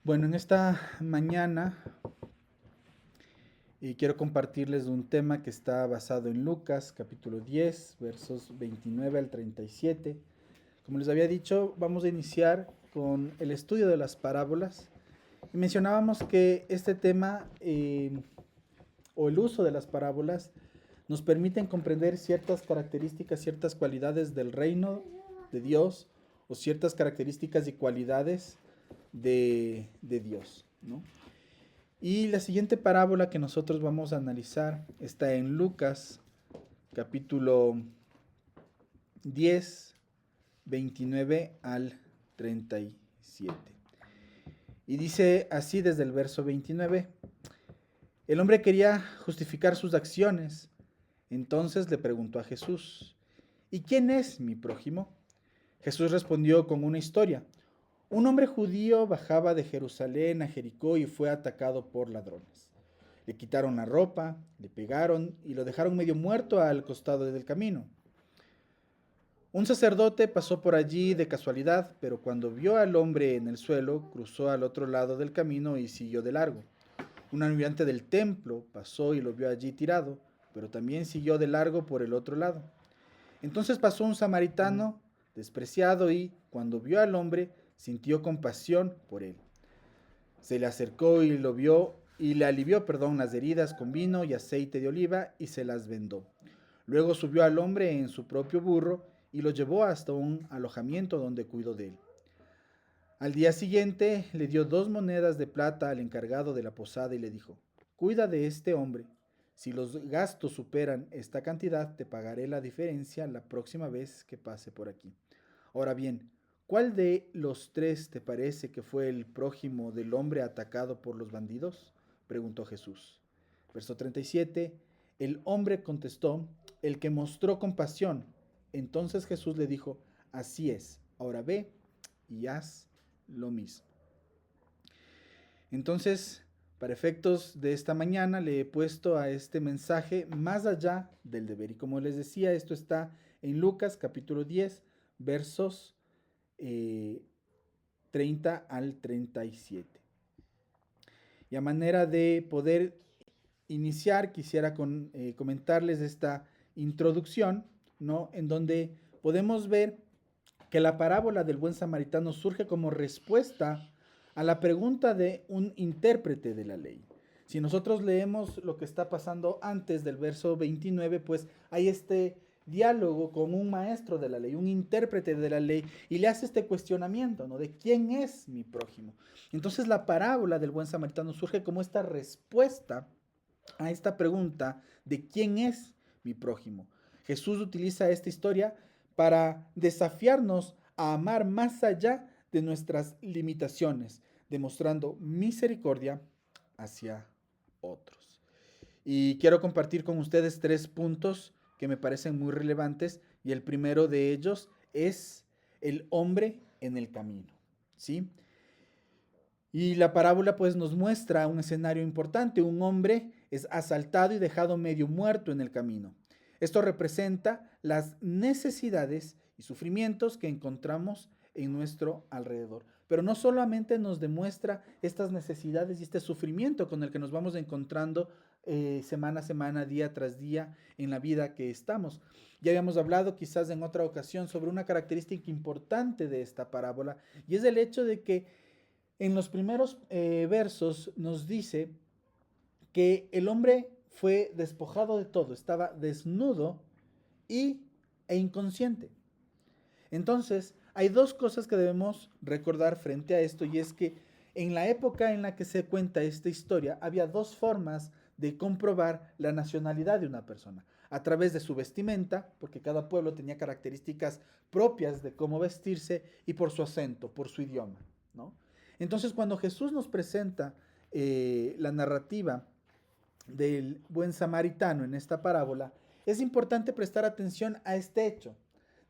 Bueno, en esta mañana quiero compartirles un tema que está basado en Lucas, capítulo 10, versos 29 al 37. Como les había dicho, vamos a iniciar con el estudio de las parábolas. Y mencionábamos que este tema o el uso de las parábolas nos permiten comprender ciertas características, ciertas cualidades del reino de Dios o ciertas características y cualidades de Dios, ¿no? Y la siguiente parábola que nosotros vamos a analizar está en Lucas, capítulo 10, 29 al 37. Y dice así desde el verso 29: el hombre quería justificar sus acciones, entonces le preguntó a Jesús: ¿y quién es mi prójimo? Jesús respondió con una historia. Un hombre judío bajaba de Jerusalén a Jericó y fue atacado por ladrones. Le quitaron la ropa, le pegaron y lo dejaron medio muerto al costado del camino. Un sacerdote pasó por allí de casualidad, pero cuando vio al hombre en el suelo, cruzó al otro lado del camino y siguió de largo. Un ayudante del templo pasó y lo vio allí tirado, pero también siguió de largo por el otro lado. Entonces pasó un samaritano despreciado y, cuando vio al hombre, sintió compasión por él. Se le acercó y lo vio y le alivió, las heridas con vino y aceite de oliva y se las vendó. Luego subió al hombre en su propio burro y lo llevó hasta un alojamiento donde cuidó de él. Al día siguiente le dio 2 monedas de plata al encargado de la posada y le dijo: cuida de este hombre. Si los gastos superan esta cantidad, te pagaré la diferencia la próxima vez que pase por aquí. Ahora bien, ¿cuál de los tres te parece que fue el prójimo del hombre atacado por los bandidos? Preguntó Jesús. Verso 37. El hombre contestó: el que mostró compasión. Entonces Jesús le dijo: así es, ahora ve y haz lo mismo. Entonces, para efectos de esta mañana, le he puesto a este mensaje más allá del deber. Y como les decía, esto está en Lucas capítulo 10, versos 30 al 37. Y a manera de poder iniciar, quisiera comentarles esta introducción, ¿no? En donde podemos ver que la parábola del buen samaritano surge como respuesta a la pregunta de un intérprete de la ley. Si nosotros leemos lo que está pasando antes del verso 29, pues hay este diálogo con un maestro de la ley, un intérprete de la ley, y le hace este cuestionamiento, ¿no? De quién es mi prójimo. Entonces la parábola del buen samaritano surge como esta respuesta a esta pregunta de quién es mi prójimo. Jesús utiliza esta historia para desafiarnos a amar más allá de nuestras limitaciones, demostrando misericordia hacia otros. Y quiero compartir con ustedes 3 puntos que me parecen muy relevantes, y el primero de ellos es el hombre en el camino, ¿sí? Y la parábola pues nos muestra un escenario importante. Un hombre es asaltado y dejado medio muerto en el camino. Esto representa las necesidades y sufrimientos que encontramos en nuestro alrededor. Pero no solamente nos demuestra estas necesidades y este sufrimiento con el que nos vamos encontrando semana a semana, día tras día en la vida que estamos. Ya habíamos hablado quizás en otra ocasión sobre una característica importante de esta parábola, y es el hecho de que en los primeros versos nos dice que el hombre fue despojado de todo, estaba desnudo y, e inconsciente. Entonces, hay 2 cosas que debemos recordar frente a esto, y es que en la época en la que se cuenta esta historia, había 2 formas de comprobar la nacionalidad de una persona: a través de su vestimenta, porque cada pueblo tenía características propias de cómo vestirse, y por su acento, por su idioma, ¿no? Entonces, cuando Jesús nos presenta la narrativa del buen samaritano en esta parábola, es importante prestar atención a este hecho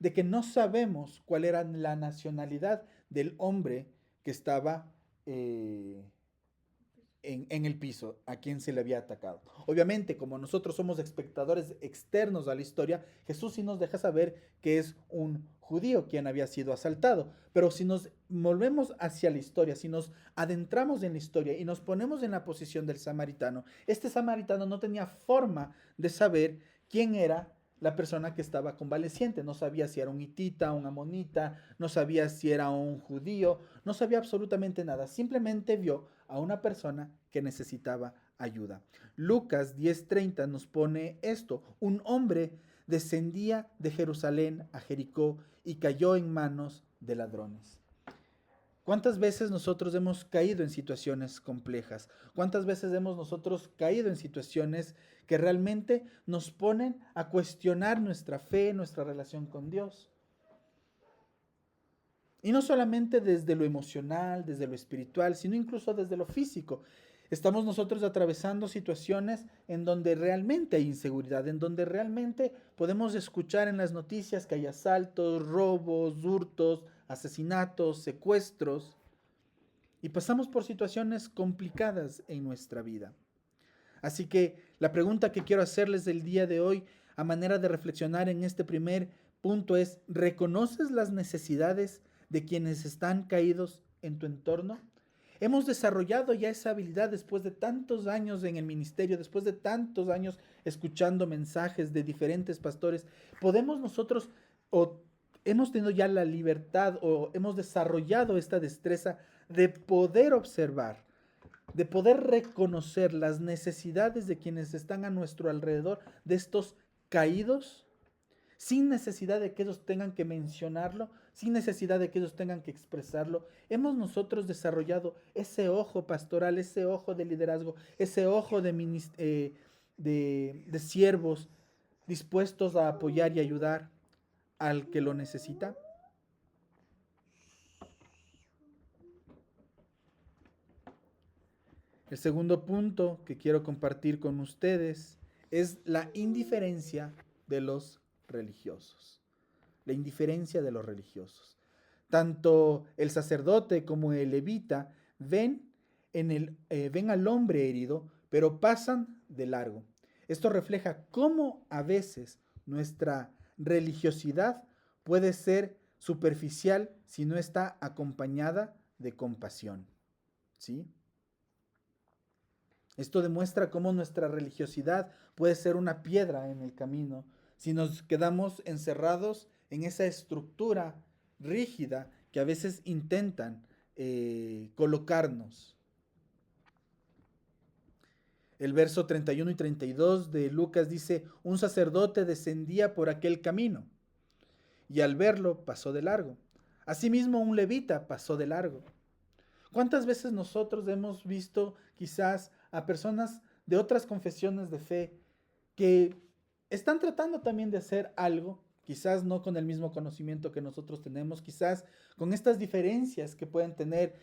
de que no sabemos cuál era la nacionalidad del hombre que estaba en el piso a quien se le había atacado. Obviamente, como nosotros somos espectadores externos a la historia, Jesús sí nos deja saber que es un judío quien había sido asaltado. Pero si nos volvemos hacia la historia, si nos adentramos en la historia y nos ponemos en la posición del samaritano, este samaritano no tenía forma de saber quién era la persona que estaba convaleciente. No sabía si era un hitita, un amonita, no sabía si era un judío, no sabía absolutamente nada. Simplemente vio a una persona que necesitaba ayuda. Lucas 10:30 nos pone esto: un hombre descendía de Jerusalén a Jericó y cayó en manos de ladrones. ¿Cuántas veces nosotros hemos caído en situaciones complejas? ¿Cuántas veces hemos nosotros caído en situaciones que realmente nos ponen a cuestionar nuestra fe, nuestra relación con Dios? Y no solamente desde lo emocional, desde lo espiritual, sino incluso desde lo físico. Estamos nosotros atravesando situaciones en donde realmente hay inseguridad, en donde realmente podemos escuchar en las noticias que hay asaltos, robos, hurtos, asesinatos, secuestros, y pasamos por situaciones complicadas en nuestra vida. Así que la pregunta que quiero hacerles el día de hoy, a manera de reflexionar en este primer punto, es: ¿reconoces las necesidades de quienes están caídos en tu entorno? Hemos desarrollado ya esa habilidad después de tantos años en el ministerio, después de tantos años escuchando mensajes de diferentes pastores. Podemos nosotros, o hemos tenido ya la libertad, o hemos desarrollado esta destreza de poder observar, de poder reconocer las necesidades de quienes están a nuestro alrededor, de estos caídos, sin necesidad de que ellos tengan que mencionarlo, sin necesidad de que ellos tengan que expresarlo. Hemos nosotros desarrollado ese ojo pastoral, ese ojo de liderazgo, ese ojo de siervos dispuestos a apoyar y ayudar al que lo necesita. El segundo punto que quiero compartir con ustedes es la indiferencia de los religiosos. La indiferencia de los religiosos. Tanto el sacerdote como el levita ven al hombre herido, pero pasan de largo. Esto refleja cómo a veces nuestra religiosidad puede ser superficial si no está acompañada de compasión. ¿Sí? Esto demuestra cómo nuestra religiosidad puede ser una piedra en el camino si nos quedamos encerrados en esa estructura rígida que a veces intentan colocarnos. El verso 31 y 32 de Lucas dice: un sacerdote descendía por aquel camino y al verlo pasó de largo. Asimismo, un levita pasó de largo. ¿Cuántas veces nosotros hemos visto quizás a personas de otras confesiones de fe que están tratando también de hacer algo, quizás no con el mismo conocimiento que nosotros tenemos, quizás con estas diferencias que pueden tener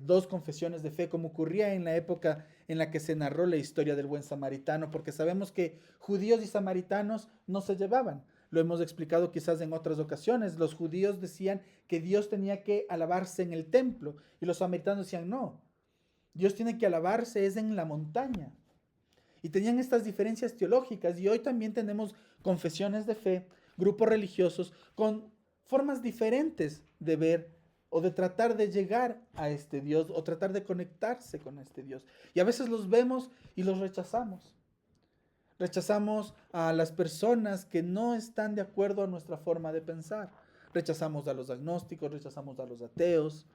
dos confesiones de fe, como ocurría en la época en la que se narró la historia del buen samaritano, porque sabemos que judíos y samaritanos no se llevaban? Lo hemos explicado quizás en otras ocasiones. Los judíos decían que Dios tenía que alabarse en el templo y los samaritanos decían: no, Dios tiene que alabarse es en la montaña. Y tenían estas diferencias teológicas, y hoy también tenemos confesiones de fe, grupos religiosos con formas diferentes de ver o de tratar de llegar a este Dios o tratar de conectarse con este Dios. Y a veces los vemos y los rechazamos. Rechazamos a las personas que no están de acuerdo a nuestra forma de pensar. Rechazamos a los agnósticos, rechazamos a los ateos.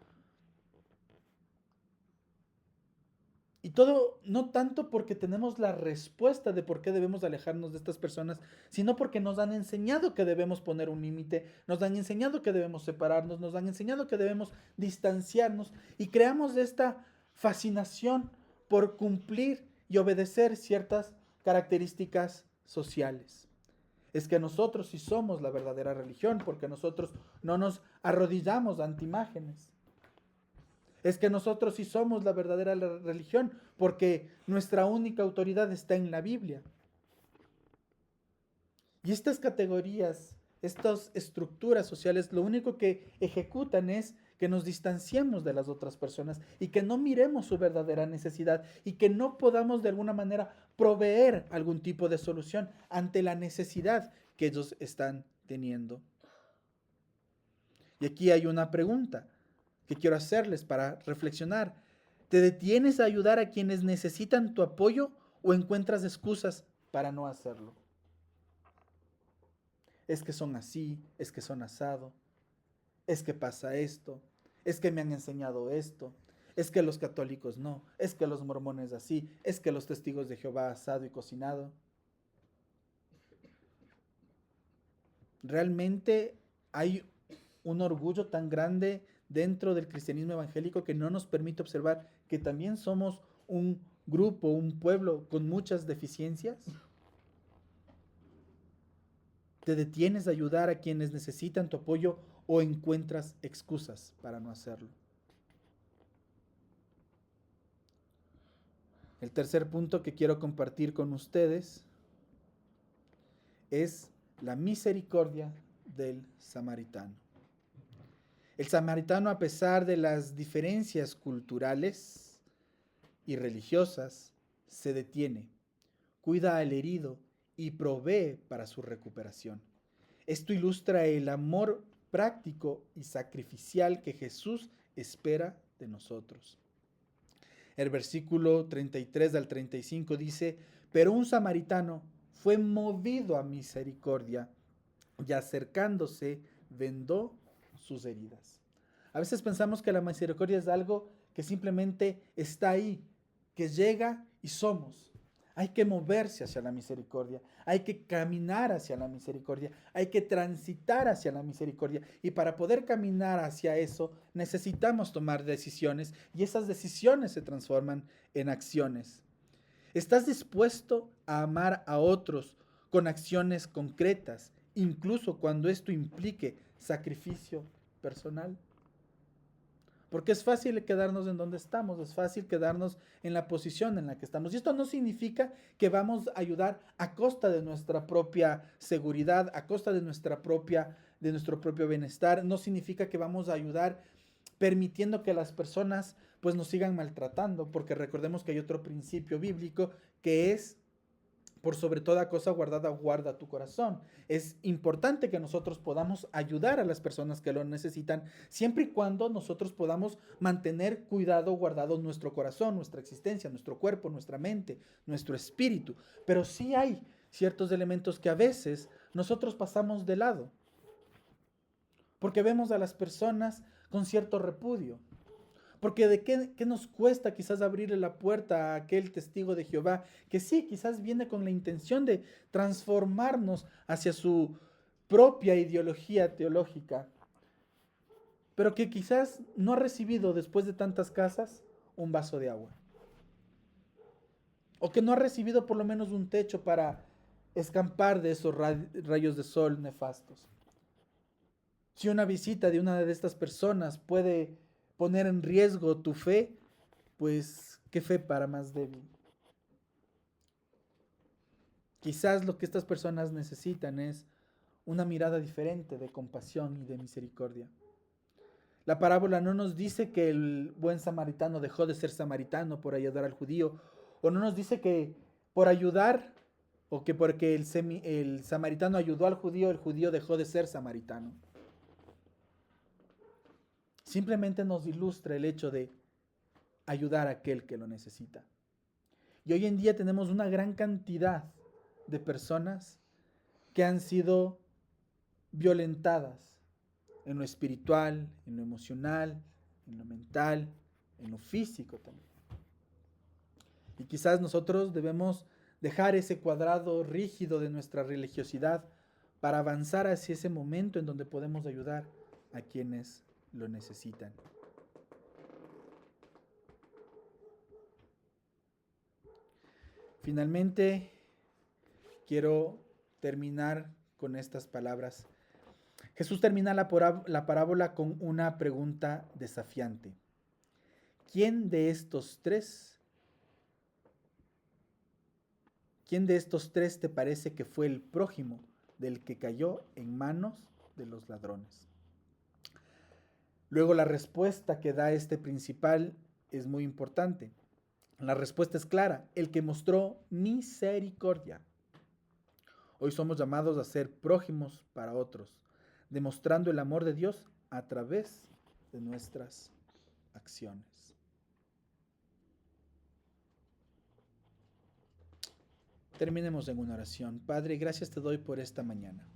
Y todo no tanto porque tenemos la respuesta de por qué debemos alejarnos de estas personas, sino porque nos han enseñado que debemos poner un límite, nos han enseñado que debemos separarnos, nos han enseñado que debemos distanciarnos, y creamos esta fascinación por cumplir y obedecer ciertas características sociales. Es que nosotros sí somos la verdadera religión, porque nosotros no nos arrodillamos ante imágenes. Es que nosotros sí somos la verdadera religión, porque nuestra única autoridad está en la Biblia. Y estas categorías, estas estructuras sociales, lo único que ejecutan es que nos distanciemos de las otras personas y que no miremos su verdadera necesidad y que no podamos de alguna manera proveer algún tipo de solución ante la necesidad que ellos están teniendo. Y aquí hay una pregunta que quiero hacerles para reflexionar. ¿Te detienes a ayudar a quienes necesitan tu apoyo o encuentras excusas para no hacerlo? Es que son así, es que son asado, es que pasa esto, es que me han enseñado esto, es que los católicos no, es que los mormones así, es que los testigos de Jehová asado y cocinado. Realmente hay un orgullo tan grande dentro del cristianismo evangélico que no nos permite observar que también somos un grupo, un pueblo con muchas deficiencias. ¿Te detienes a ayudar a quienes necesitan tu apoyo o encuentras excusas para no hacerlo? El tercer punto que quiero compartir con ustedes es la misericordia del samaritano. El samaritano, a pesar de las diferencias culturales y religiosas, se detiene, cuida al herido y provee para su recuperación. Esto ilustra el amor práctico y sacrificial que Jesús espera de nosotros. El versículo 33 al 35 dice, pero un samaritano fue movido a misericordia y acercándose vendó sus heridas. A veces pensamos que la misericordia es algo que simplemente está ahí, que llega y somos. Hay que moverse hacia la misericordia, hay que caminar hacia la misericordia, hay que transitar hacia la misericordia. Y para poder caminar hacia eso necesitamos tomar decisiones y esas decisiones se transforman en acciones. ¿Estás dispuesto a amar a otros con acciones concretas, incluso cuando esto implique sacrificio personal? Porque es fácil quedarnos en donde estamos, es fácil quedarnos en la posición en la que estamos. Y esto no significa que vamos a ayudar a costa de nuestra propia seguridad, a costa de nuestro propio bienestar. No significa que vamos a ayudar permitiendo que las personas pues nos sigan maltratando, porque recordemos que hay otro principio bíblico que es: por sobre toda cosa guardada, guarda tu corazón. Es importante que nosotros podamos ayudar a las personas que lo necesitan, siempre y cuando nosotros podamos mantener cuidado, guardado nuestro corazón, nuestra existencia, nuestro cuerpo, nuestra mente, nuestro espíritu. Pero sí hay ciertos elementos que a veces nosotros pasamos de lado, porque vemos a las personas con cierto repudio. Porque de qué nos cuesta quizás abrirle la puerta a aquel testigo de Jehová, que sí, quizás viene con la intención de transformarnos hacia su propia ideología teológica, pero que quizás no ha recibido después de tantas casas un vaso de agua. O que no ha recibido por lo menos un techo para escampar de esos rayos de sol nefastos. Si una visita de una de estas personas puede poner en riesgo tu fe, pues qué fe para más débil. Quizás lo que estas personas necesitan es una mirada diferente de compasión y de misericordia. La parábola no nos dice que el buen samaritano dejó de ser samaritano por ayudar al judío, o no nos dice que por ayudar, o que porque el samaritano ayudó al judío, el judío dejó de ser samaritano. Simplemente nos ilustra el hecho de ayudar a aquel que lo necesita. Y hoy en día tenemos una gran cantidad de personas que han sido violentadas en lo espiritual, en lo emocional, en lo mental, en lo físico también. Y quizás nosotros debemos dejar ese cuadrado rígido de nuestra religiosidad para avanzar hacia ese momento en donde podemos ayudar a quienes lo necesitan. Finalmente, quiero terminar con estas palabras. Jesús termina la parábola con una pregunta desafiante. ¿Quién de estos tres te parece que fue el prójimo del que cayó en manos de los ladrones? Luego la respuesta que da este principal es muy importante. La respuesta es clara: el que mostró misericordia. Hoy somos llamados a ser prójimos para otros, demostrando el amor de Dios a través de nuestras acciones. Terminemos en una oración. Padre, gracias te doy por esta mañana.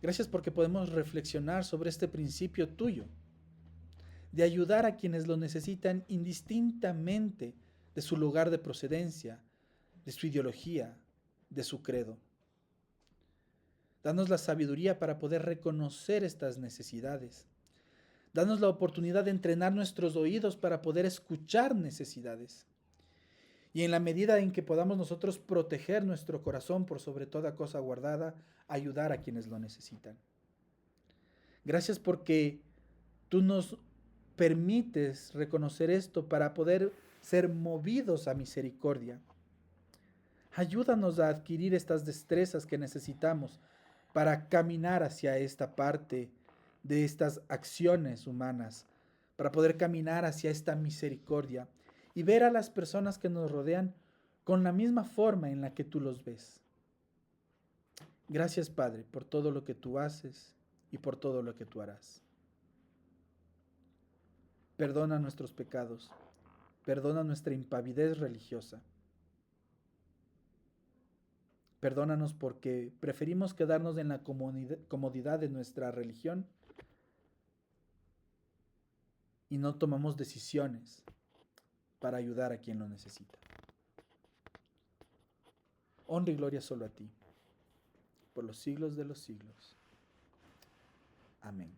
Gracias porque podemos reflexionar sobre este principio tuyo, de ayudar a quienes lo necesitan indistintamente de su lugar de procedencia, de su ideología, de su credo. Danos la sabiduría para poder reconocer estas necesidades. Danos la oportunidad de entrenar nuestros oídos para poder escuchar necesidades. Y en la medida en que podamos nosotros proteger nuestro corazón por sobre toda cosa guardada, ayudar a quienes lo necesitan. Gracias porque tú nos permites reconocer esto para poder ser movidos a misericordia. Ayúdanos a adquirir estas destrezas que necesitamos para caminar hacia esta parte de estas acciones humanas, para poder caminar hacia esta misericordia y ver a las personas que nos rodean con la misma forma en la que tú los ves. Gracias, Padre, por todo lo que tú haces y por todo lo que tú harás. Perdona nuestros pecados, perdona nuestra impavidez religiosa. Perdónanos porque preferimos quedarnos en la comodidad de nuestra religión y no tomamos decisiones para ayudar a quien lo necesita. Honra y gloria solo a ti, por los siglos de los siglos. Amén.